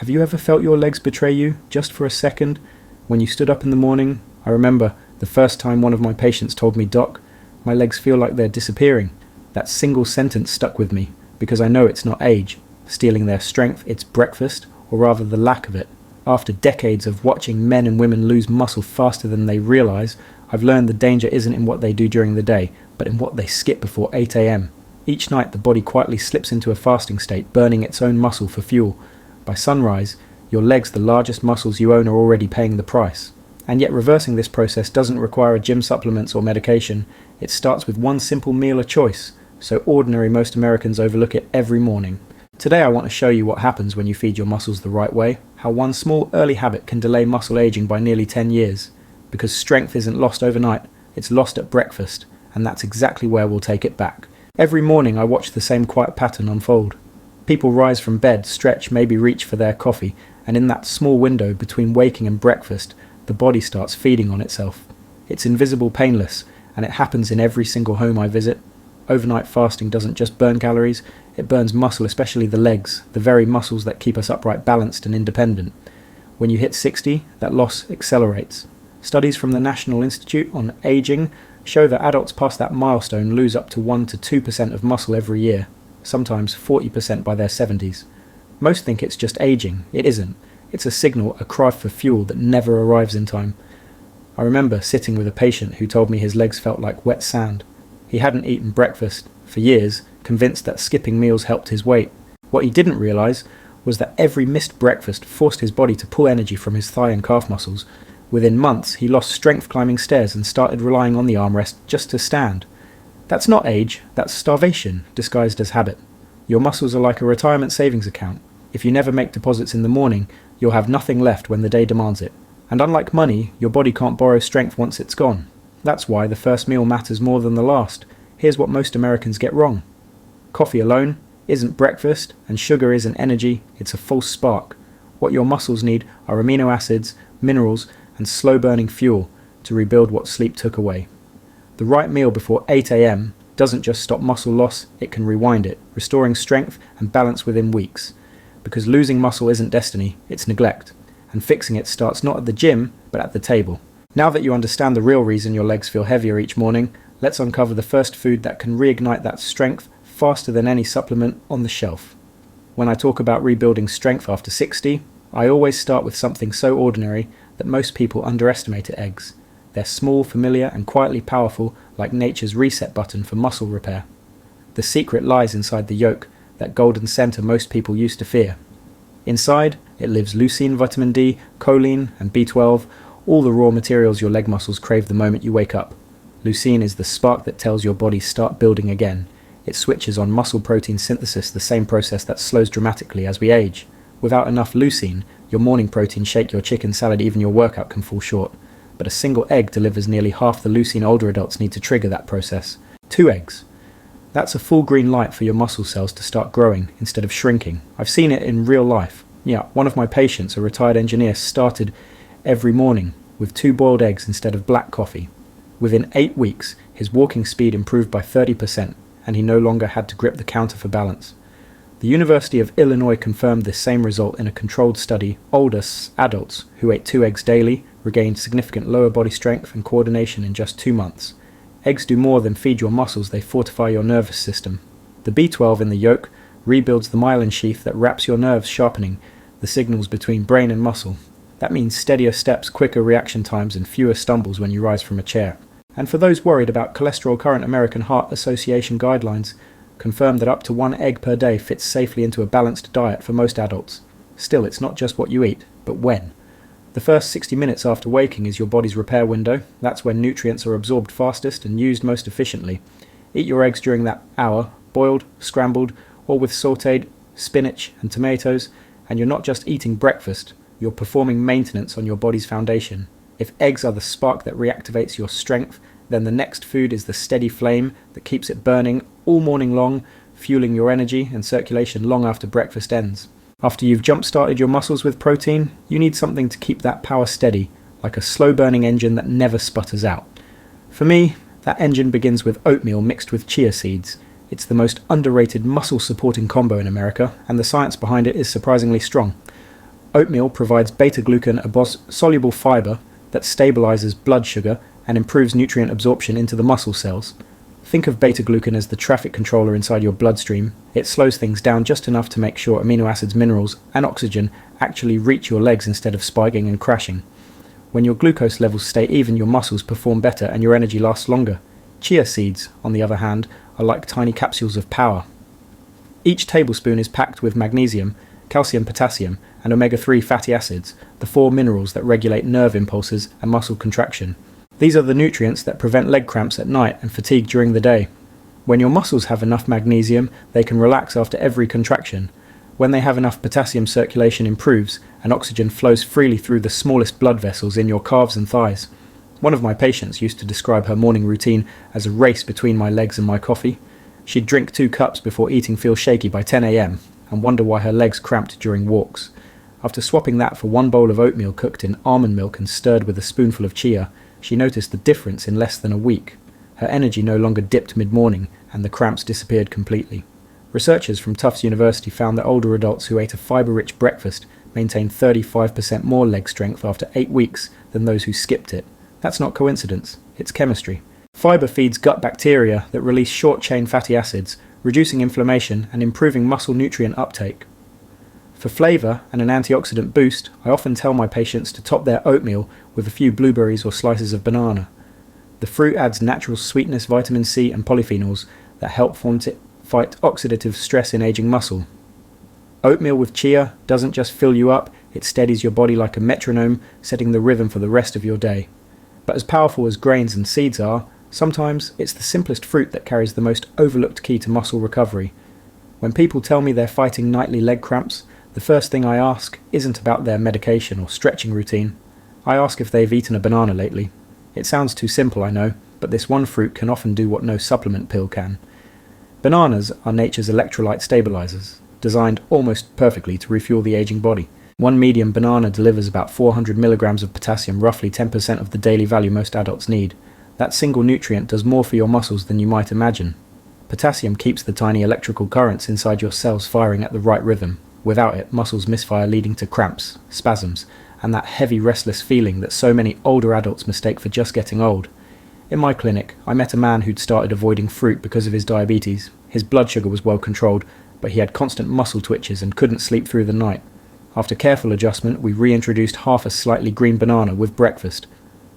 Have you ever felt your legs betray you, just for a second? When you stood up in the morning, I remember the first time one of my patients told me, "Doc, my legs feel like they're disappearing." That single sentence stuck with me, because I know it's not age, stealing their strength, it's breakfast, or rather the lack of it. After decades of watching men and women lose muscle faster than they realise, I've learned the danger isn't in what they do during the day, but in what they skip before 8 a.m. Each night the body quietly slips into a fasting state, burning its own muscle for fuel. By sunrise, your legs, the largest muscles you own, are already paying the price. And yet reversing this process doesn't require gym supplements or medication. It starts with one simple meal a choice, so ordinary most Americans overlook it every morning. Today I want to show you what happens when you feed your muscles the right way, how one small early habit can delay muscle aging by nearly 10 years. Because strength isn't lost overnight, it's lost at breakfast, and that's exactly where we'll take it back. Every morning I watch the same quiet pattern unfold. People rise from bed, stretch, maybe reach for their coffee, and in that small window between waking and breakfast, the body starts feeding on itself. It's invisible, painless, and it happens in every single home I visit. Overnight fasting doesn't just burn calories, it burns muscle, especially the legs, the very muscles that keep us upright, balanced and independent. When you hit 60, that loss accelerates. Studies from the National Institute on Aging show that adults past that milestone lose up to 1 to 2% of muscle every year, sometimes 40% by their 70s. Most think it's just aging. It isn't. It's a signal, a cry for fuel that never arrives in time. I remember sitting with a patient who told me his legs felt like wet sand. He hadn't eaten breakfast for years, convinced that skipping meals helped his weight. What he didn't realise was that every missed breakfast forced his body to pull energy from his thigh and calf muscles. Within months, he lost strength climbing stairs and started relying on the armrest just to stand. That's not age, that's starvation, disguised as habit. Your muscles are like a retirement savings account. If you never make deposits in the morning, you'll have nothing left when the day demands it. And unlike money, your body can't borrow strength once it's gone. That's why the first meal matters more than the last. Here's what most Americans get wrong. Coffee alone isn't breakfast, and sugar isn't energy, it's a false spark. What your muscles need are amino acids, minerals, and slow-burning fuel to rebuild what sleep took away. The right meal before 8 a.m. doesn't just stop muscle loss, it can rewind it, restoring strength and balance within weeks. Because losing muscle isn't destiny, it's neglect. And fixing it starts not at the gym, but at the table. Now that you understand the real reason your legs feel heavier each morning, let's uncover the first food that can reignite that strength faster than any supplement on the shelf. When I talk about rebuilding strength after 60, I always start with something so ordinary that most people underestimate at eggs. They're small, familiar, and quietly powerful, like nature's reset button for muscle repair. The secret lies inside the yolk, that golden center most people used to fear. Inside, it lives leucine, vitamin D, choline, and B12, all the raw materials your leg muscles crave the moment you wake up. Leucine is the spark that tells your body start building again. It switches on muscle protein synthesis, the same process that slows dramatically as we age. Without enough leucine, your morning protein shake, your chicken salad, even your workout can fall short. But a single egg delivers nearly half the leucine older adults need to trigger that process. 2 eggs. That's a full green light for your muscle cells to start growing instead of shrinking. I've seen it in real life. Yeah, one of my patients, a retired engineer, started every morning with 2 boiled eggs instead of black coffee. Within 8 weeks, his walking speed improved by 30%, and he no longer had to grip the counter for balance. The University of Illinois confirmed this same result in a controlled study. Older adults who ate 2 eggs daily regained significant lower body strength and coordination in just 2 months. Eggs do more than feed your muscles, they fortify your nervous system. The B12 in the yolk rebuilds the myelin sheath that wraps your nerves, sharpening the signals between brain and muscle. That means steadier steps, quicker reaction times, and fewer stumbles when you rise from a chair. And for those worried about cholesterol, current American Heart Association guidelines confirm that up to 1 egg per day fits safely into a balanced diet for most adults. Still, it's not just what you eat, but when. The first 60 minutes after waking is your body's repair window. That's when nutrients are absorbed fastest and used most efficiently. Eat your eggs during that hour, boiled, scrambled, or with sautéed spinach and tomatoes, and you're not just eating breakfast, you're performing maintenance on your body's foundation. If eggs are the spark that reactivates your strength, then the next food is the steady flame that keeps it burning all morning long, fueling your energy and circulation long after breakfast ends. After you've jump-started your muscles with protein, you need something to keep that power steady, like a slow-burning engine that never sputters out. For me, that engine begins with oatmeal mixed with chia seeds. It's the most underrated muscle-supporting combo in America, and the science behind it is surprisingly strong. Oatmeal provides beta-glucan, a soluble fibre that stabilizes blood sugar and improves nutrient absorption into the muscle cells. Think of beta-glucan as the traffic controller inside your bloodstream. It slows things down just enough to make sure amino acids, minerals, and oxygen actually reach your legs instead of spiking and crashing. When your glucose levels stay even, your muscles perform better and your energy lasts longer. Chia seeds, on the other hand, are like tiny capsules of power. Each tablespoon is packed with magnesium, calcium, potassium, and omega-3 fatty acids, the 4 minerals that regulate nerve impulses and muscle contraction. These are the nutrients that prevent leg cramps at night and fatigue during the day. When your muscles have enough magnesium, they can relax after every contraction. When they have enough potassium, circulation improves and oxygen flows freely through the smallest blood vessels in your calves and thighs. One of my patients used to describe her morning routine as a race between my legs and my coffee. She'd drink 2 cups before eating feel shaky by 10 a.m. and wonder why her legs cramped during walks. After swapping that for 1 bowl of oatmeal cooked in almond milk and stirred with a spoonful of chia, she noticed the difference in less than a week. Her energy no longer dipped mid-morning, and the cramps disappeared completely. Researchers from Tufts University found that older adults who ate a fibre-rich breakfast maintained 35% more leg strength after 8 weeks than those who skipped it. That's not coincidence, it's chemistry. Fibre feeds gut bacteria that release short-chain fatty acids, reducing inflammation and improving muscle nutrient uptake. For flavour and an antioxidant boost, I often tell my patients to top their oatmeal with a few blueberries or slices of banana. The fruit adds natural sweetness, vitamin C and polyphenols that help fight oxidative stress in aging muscle. Oatmeal with chia doesn't just fill you up, it steadies your body like a metronome, setting the rhythm for the rest of your day. But as powerful as grains and seeds are, sometimes it's the simplest fruit that carries the most overlooked key to muscle recovery. When people tell me they're fighting nightly leg cramps, the first thing I ask isn't about their medication or stretching routine. I ask if they've eaten a banana lately. It sounds too simple, I know, but this one fruit can often do what no supplement pill can. Bananas are nature's electrolyte stabilizers, designed almost perfectly to refuel the aging body. One medium banana delivers about 400 milligrams of potassium, roughly 10% of the daily value most adults need. That single nutrient does more for your muscles than you might imagine. Potassium keeps the tiny electrical currents inside your cells firing at the right rhythm. Without it, muscles misfire, leading to cramps, spasms, and that heavy, restless feeling that so many older adults mistake for just getting old. In my clinic, I met a man who'd started avoiding fruit because of his diabetes. His blood sugar was well controlled, but he had constant muscle twitches and couldn't sleep through the night. After careful adjustment, we reintroduced half a slightly green banana with breakfast.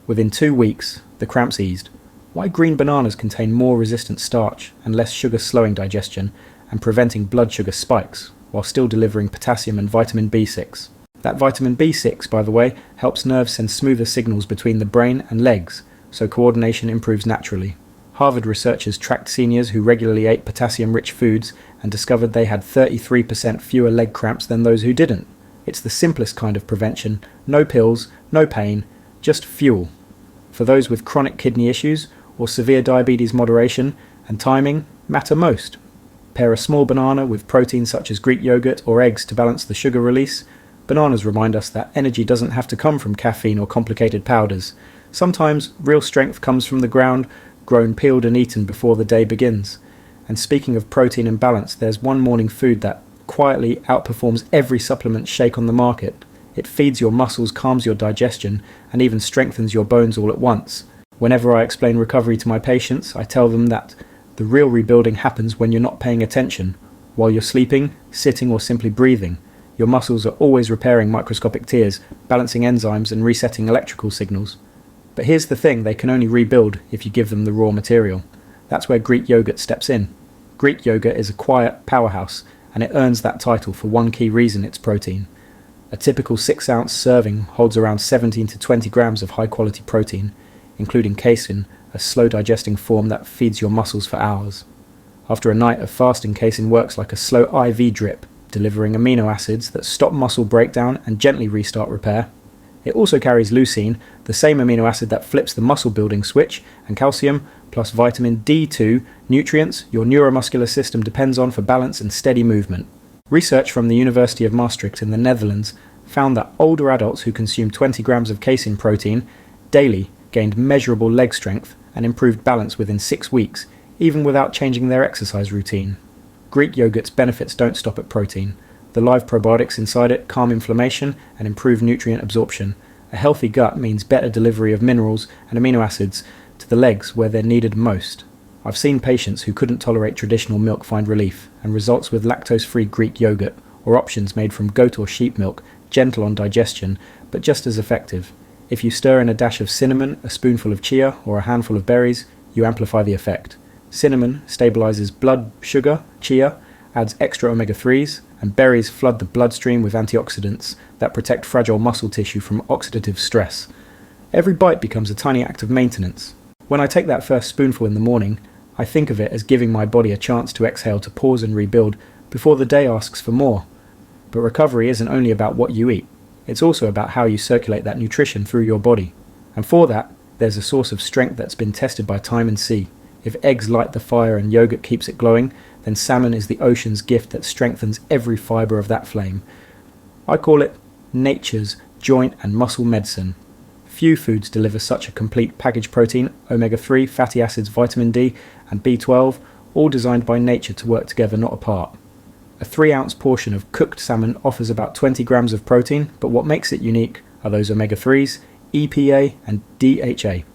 Within 2 weeks, the cramps eased. Why green bananas contain more resistant starch and less sugar, slowing digestion and preventing blood sugar spikes, while still delivering potassium and vitamin B6. That vitamin B6, by the way, helps nerves send smoother signals between the brain and legs, so coordination improves naturally. Harvard researchers tracked seniors who regularly ate potassium-rich foods and discovered they had 33% fewer leg cramps than those who didn't. It's the simplest kind of prevention, no pills, no pain, just fuel. For those with chronic kidney issues or severe diabetes, moderation and timing matter most. Pair a small banana with protein such as Greek yogurt or eggs to balance the sugar release. Bananas remind us that energy doesn't have to come from caffeine or complicated powders. Sometimes real strength comes from the ground, grown, peeled and eaten before the day begins. And speaking of protein and balance, there's one morning food that quietly outperforms every supplement shake on the market. It feeds your muscles, calms your digestion, and even strengthens your bones all at once. Whenever I explain recovery to my patients, I tell them that the real rebuilding happens when you're not paying attention. While you're sleeping, sitting or simply breathing, your muscles are always repairing microscopic tears, balancing enzymes and resetting electrical signals. But here's the thing, they can only rebuild if you give them the raw material. That's where Greek yogurt steps in. Greek yogurt is a quiet powerhouse, and it earns that title for one key reason: it's protein. A typical 6-ounce serving holds around 17 to 20 grams of high-quality protein, including casein, a slow-digesting form that feeds your muscles for hours. After a night of fasting, casein works like a slow IV drip, delivering amino acids that stop muscle breakdown and gently restart repair. It also carries leucine, the same amino acid that flips the muscle-building switch, and calcium, plus vitamin D2, nutrients your neuromuscular system depends on for balance and steady movement. Research from the University of Maastricht in the Netherlands found that older adults who consumed 20 grams of casein protein daily gained measurable leg strength and improved balance within 6 weeks, even without changing their exercise routine. Greek yogurt's benefits don't stop at protein. The live probiotics inside it calm inflammation and improve nutrient absorption. A healthy gut means better delivery of minerals and amino acids to the legs where they're needed most. I've seen patients who couldn't tolerate traditional milk find relief, and results with lactose-free Greek yogurt or options made from goat or sheep milk, gentle on digestion, but just as effective. If you stir in a dash of cinnamon, a spoonful of chia, or a handful of berries, you amplify the effect. Cinnamon stabilizes blood sugar, chia adds extra omega-3s, and berries flood the bloodstream with antioxidants that protect fragile muscle tissue from oxidative stress. Every bite becomes a tiny act of maintenance. When I take that first spoonful in the morning, I think of it as giving my body a chance to exhale, to pause and rebuild before the day asks for more. But recovery isn't only about what you eat, it's also about how you circulate that nutrition through your body. And for that, there's a source of strength that's been tested by time and sea. If eggs light the fire and yogurt keeps it glowing, then salmon is the ocean's gift that strengthens every fibre of that flame. I call it nature's joint and muscle medicine. Few foods deliver such a complete package: protein, omega-3, fatty acids, vitamin D, and B12, all designed by nature to work together, not apart. A 3-ounce portion of cooked salmon offers about 20 grams of protein, but what makes it unique are those omega-3s, EPA, and DHA.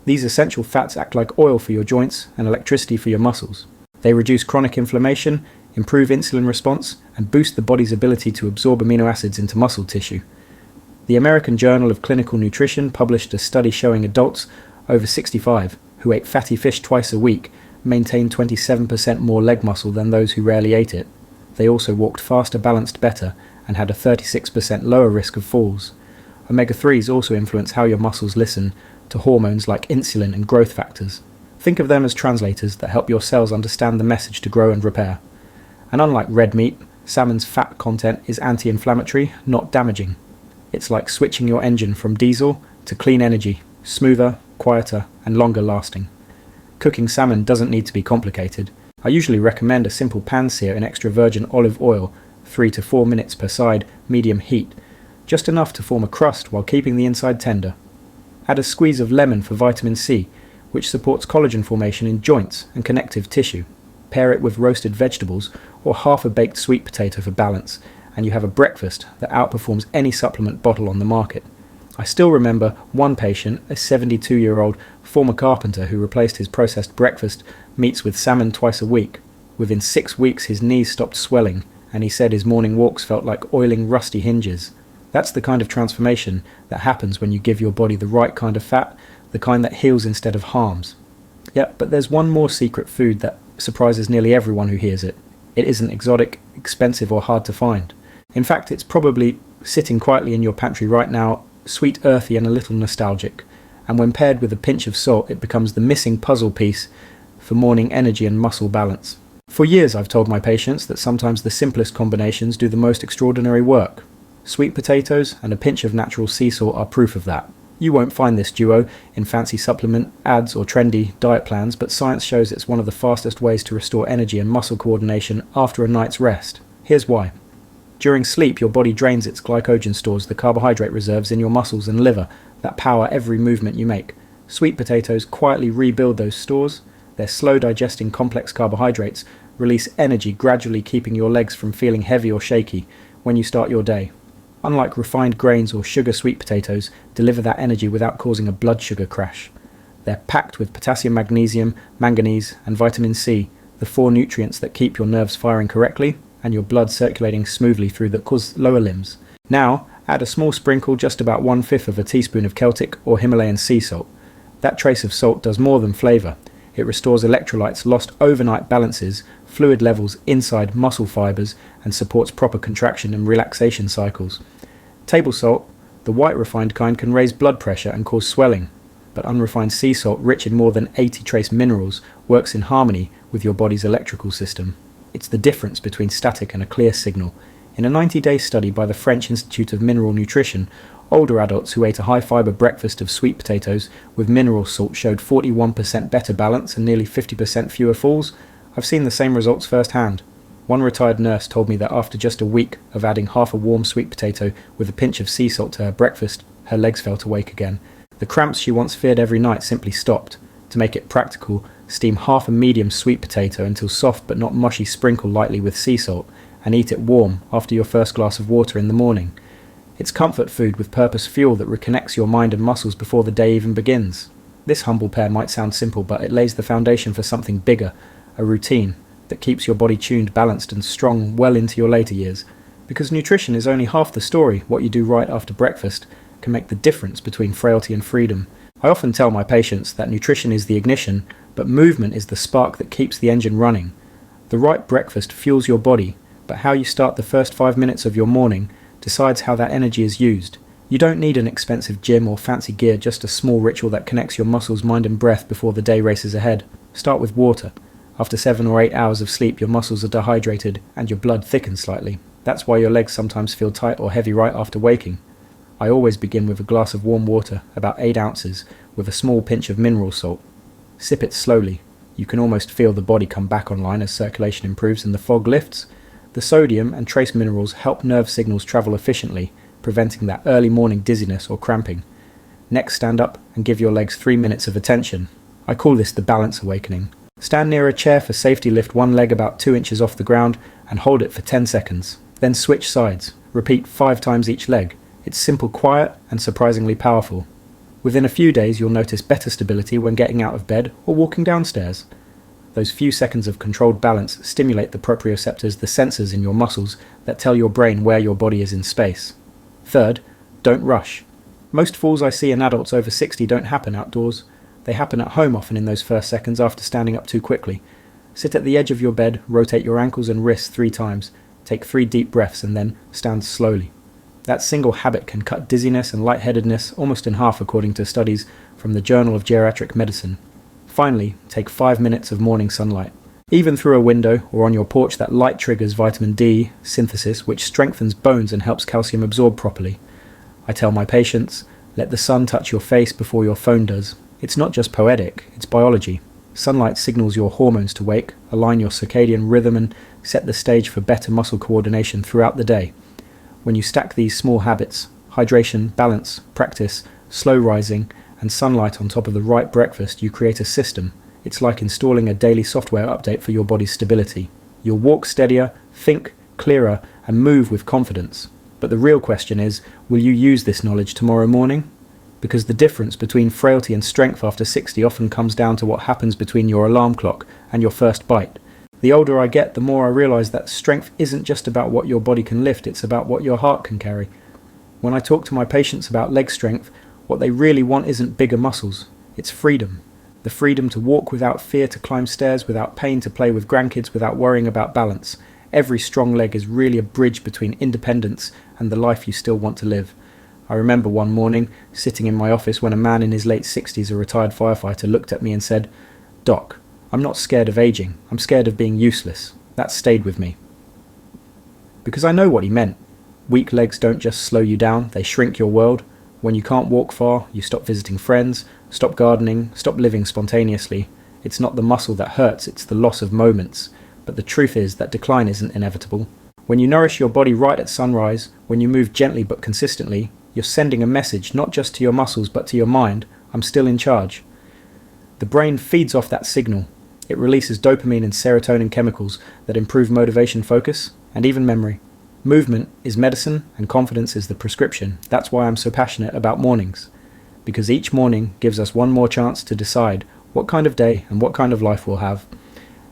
These essential fats act like oil for your joints and electricity for your muscles. They reduce chronic inflammation, improve insulin response, and boost the body's ability to absorb amino acids into muscle tissue. The American Journal of Clinical Nutrition published a study showing adults over 65 who ate fatty fish twice a week maintained 27% more leg muscle than those who rarely ate it. They also walked faster, balanced better, and had a 36% lower risk of falls. Omega-3s also influence how your muscles listen to hormones like insulin and growth factors. Think of them as translators that help your cells understand the message to grow and repair. And unlike red meat, salmon's fat content is anti-inflammatory, not damaging. It's like switching your engine from diesel to clean energy, smoother, quieter, and longer lasting. Cooking salmon doesn't need to be complicated. I usually recommend a simple pan sear in extra virgin olive oil, 3 to 4 minutes per side, medium heat, just enough to form a crust while keeping the inside tender. Add a squeeze of lemon for vitamin C, which supports collagen formation in joints and connective tissue. Pair it with roasted vegetables or half a baked sweet potato for balance, and you have a breakfast that outperforms any supplement bottle on the market. I still remember one patient, a 72-year-old former carpenter who replaced his processed breakfast meats with salmon twice a week. Within 6 weeks his knees stopped swelling, and he said his morning walks felt like oiling rusty hinges. That's the kind of transformation that happens when you give your body the right kind of fat, the kind that heals instead of harms. Yeah, but there's one more secret food that surprises nearly everyone who hears it. It isn't exotic, expensive, or hard to find. In fact, it's probably sitting quietly in your pantry right now, sweet, earthy, and a little nostalgic. And when paired with a pinch of salt, it becomes the missing puzzle piece for morning energy and muscle balance. For years I've told my patients that sometimes the simplest combinations do the most extraordinary work. Sweet potatoes and a pinch of natural sea salt are proof of that. You won't find this duo in fancy supplement ads or trendy diet plans, but science shows it's one of the fastest ways to restore energy and muscle coordination after a night's rest. Here's why. During sleep, your body drains its glycogen stores, the carbohydrate reserves in your muscles and liver that power every movement you make. Sweet potatoes quietly rebuild those stores. Their slow digesting complex carbohydrates release energy, gradually keeping your legs from feeling heavy or shaky when you start your day. Unlike refined grains or sugar, sweet potatoes deliver that energy without causing a blood sugar crash. They're packed with potassium, magnesium, manganese, and vitamin C, the 4 nutrients that keep your nerves firing correctly and your blood circulating smoothly through the lower limbs. Now, add a small sprinkle, just about 1/5 of a teaspoon of Celtic or Himalayan sea salt. That trace of salt does more than flavour. It restores electrolytes lost overnight, balances fluid levels inside muscle fibres, and supports proper contraction and relaxation cycles. Table salt, the white refined kind, can raise blood pressure and cause swelling, but unrefined sea salt, rich in more than 80 trace minerals, works in harmony with your body's electrical system. It's the difference between static and a clear signal. In a 90-day study by the French Institute of Mineral Nutrition, older adults who ate a high-fibre breakfast of sweet potatoes with mineral salt showed 41% better balance and nearly 50% fewer falls. I've seen the same results firsthand. One retired nurse told me that after just a week of adding half a warm sweet potato with a pinch of sea salt to her breakfast, her legs felt awake again. The cramps she once feared every night simply stopped. To make it practical, steam half a medium sweet potato until soft but not mushy, sprinkle lightly with sea salt, and eat it warm after your first glass of water in the morning. It's comfort food with purpose fuel that reconnects your mind and muscles before the day even begins. This humble pair might sound simple, but it lays the foundation for something bigger, a routine that keeps your body tuned, balanced and strong well into your later years. Because nutrition is only half the story. What you do right after breakfast can make the difference between frailty and freedom. I often tell my patients that nutrition is the ignition, but movement is the spark that keeps the engine running. The right breakfast fuels your body, but how you start the first 5 minutes of your morning decides how that energy is used. You don't need an expensive gym or fancy gear, just a small ritual that connects your muscles, mind and breath before the day races ahead. Start with water. After 7 or 8 hours of sleep, your muscles are dehydrated and your blood thickens slightly. That's why your legs sometimes feel tight or heavy right after waking. I always begin with a glass of warm water, about 8 ounces, with a small pinch of mineral salt. Sip it slowly. You can almost feel the body come back online as circulation improves and the fog lifts. The sodium and trace minerals help nerve signals travel efficiently, preventing that early morning dizziness or cramping. Next, stand up and give your legs 3 minutes of attention. I call this the balance awakening. Stand near a chair for safety, lift one leg about 2 inches off the ground and hold it for 10 seconds. Then switch sides. Repeat 5 times each leg. It's simple, quiet and surprisingly powerful. Within a few days you'll notice better stability when getting out of bed or walking downstairs. Those few seconds of controlled balance stimulate the proprioceptors, the sensors in your muscles that tell your brain where your body is in space. Third, don't rush. Most falls I see in adults over 60 don't happen outdoors. They happen at home often in those first seconds after standing up too quickly. Sit at the edge of your bed, rotate your ankles and wrists 3 times, take 3 deep breaths and then stand slowly. That single habit can cut dizziness and lightheadedness almost in half according to studies from the Journal of Geriatric Medicine. Finally, take 5 minutes of morning sunlight. Even through a window or on your porch, that light triggers vitamin D synthesis, which strengthens bones and helps calcium absorb properly. I tell my patients, let the sun touch your face before your phone does. It's not just poetic, it's biology. Sunlight signals your hormones to wake, align your circadian rhythm and set the stage for better muscle coordination throughout the day. When you stack these small habits, hydration, balance, practice, slow rising, and sunlight on top of the right breakfast, you create a system. It's like installing a daily software update for your body's stability. You'll walk steadier, think clearer, and move with confidence. But the real question is, will you use this knowledge tomorrow morning? Because the difference between frailty and strength after 60 often comes down to what happens between your alarm clock and your first bite. The older I get, the more I realise that strength isn't just about what your body can lift, it's about what your heart can carry. When I talk to my patients about leg strength, what they really want isn't bigger muscles, it's freedom. The freedom to walk without fear, to climb stairs without pain, to play with grandkids without worrying about balance. Every strong leg is really a bridge between independence and the life you still want to live. I remember one morning, sitting in my office when a man in his late 60s, a retired firefighter, looked at me and said, "Doc, I'm not scared of aging, I'm scared of being useless." That stayed with me. Because I know what he meant. Weak legs don't just slow you down, they shrink your world. When you can't walk far, you stop visiting friends, stop gardening, stop living spontaneously. It's not the muscle that hurts, it's the loss of moments. But the truth is that decline isn't inevitable. When you nourish your body right at sunrise, when you move gently but consistently, you're sending a message not just to your muscles but to your mind, I'm still in charge. The brain feeds off that signal. It releases dopamine and serotonin chemicals that improve motivation, focus, and even memory. Movement is medicine and confidence is the prescription. That's why I'm so passionate about mornings. Because each morning gives us one more chance to decide what kind of day and what kind of life we'll have.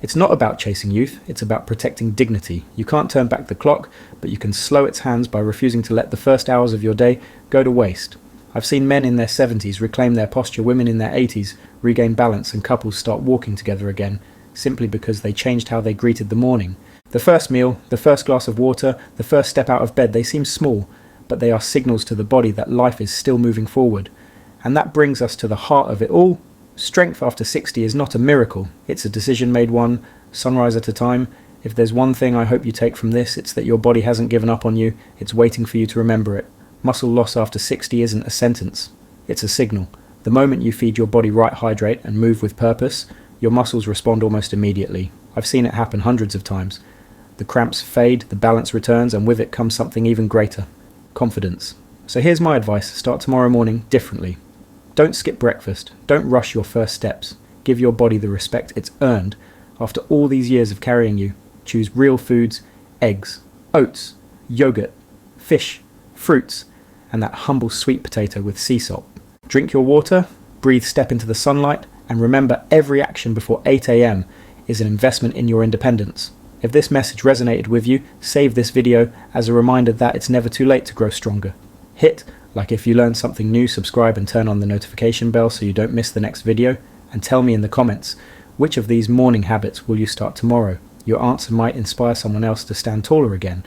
It's not about chasing youth, it's about protecting dignity. You can't turn back the clock, but you can slow its hands by refusing to let the first hours of your day go to waste. I've seen men in their 70s reclaim their posture, women in their 80s regain balance, and couples start walking together again, simply because they changed how they greeted the morning. The first meal, the first glass of water, the first step out of bed, they seem small, but they are signals to the body that life is still moving forward. And that brings us to the heart of it all. Strength after 60 is not a miracle, it's a decision made one, sunrise at a time. If there's one thing I hope you take from this, it's that your body hasn't given up on you, it's waiting for you to remember it. Muscle loss after 60 isn't a sentence, it's a signal. The moment you feed your body right, hydrate, and move with purpose, your muscles respond almost immediately. I've seen it happen hundreds of times. The cramps fade, the balance returns, and with it comes something even greater. Confidence. So here's my advice, start tomorrow morning differently. Don't skip breakfast, don't rush your first steps. Give your body the respect it's earned after all these years of carrying you. Choose real foods, eggs, oats, yogurt, fish, fruits, and that humble sweet potato with sea salt. Drink your water, breathe step into the sunlight, and remember every action before 8 a.m. is an investment in your independence. If this message resonated with you, save this video as a reminder that it's never too late to grow stronger. Hit like if you learned something new, subscribe and turn on the notification bell so you don't miss the next video, and tell me in the comments, which of these morning habits will you start tomorrow? Your answer might inspire someone else to stand taller again.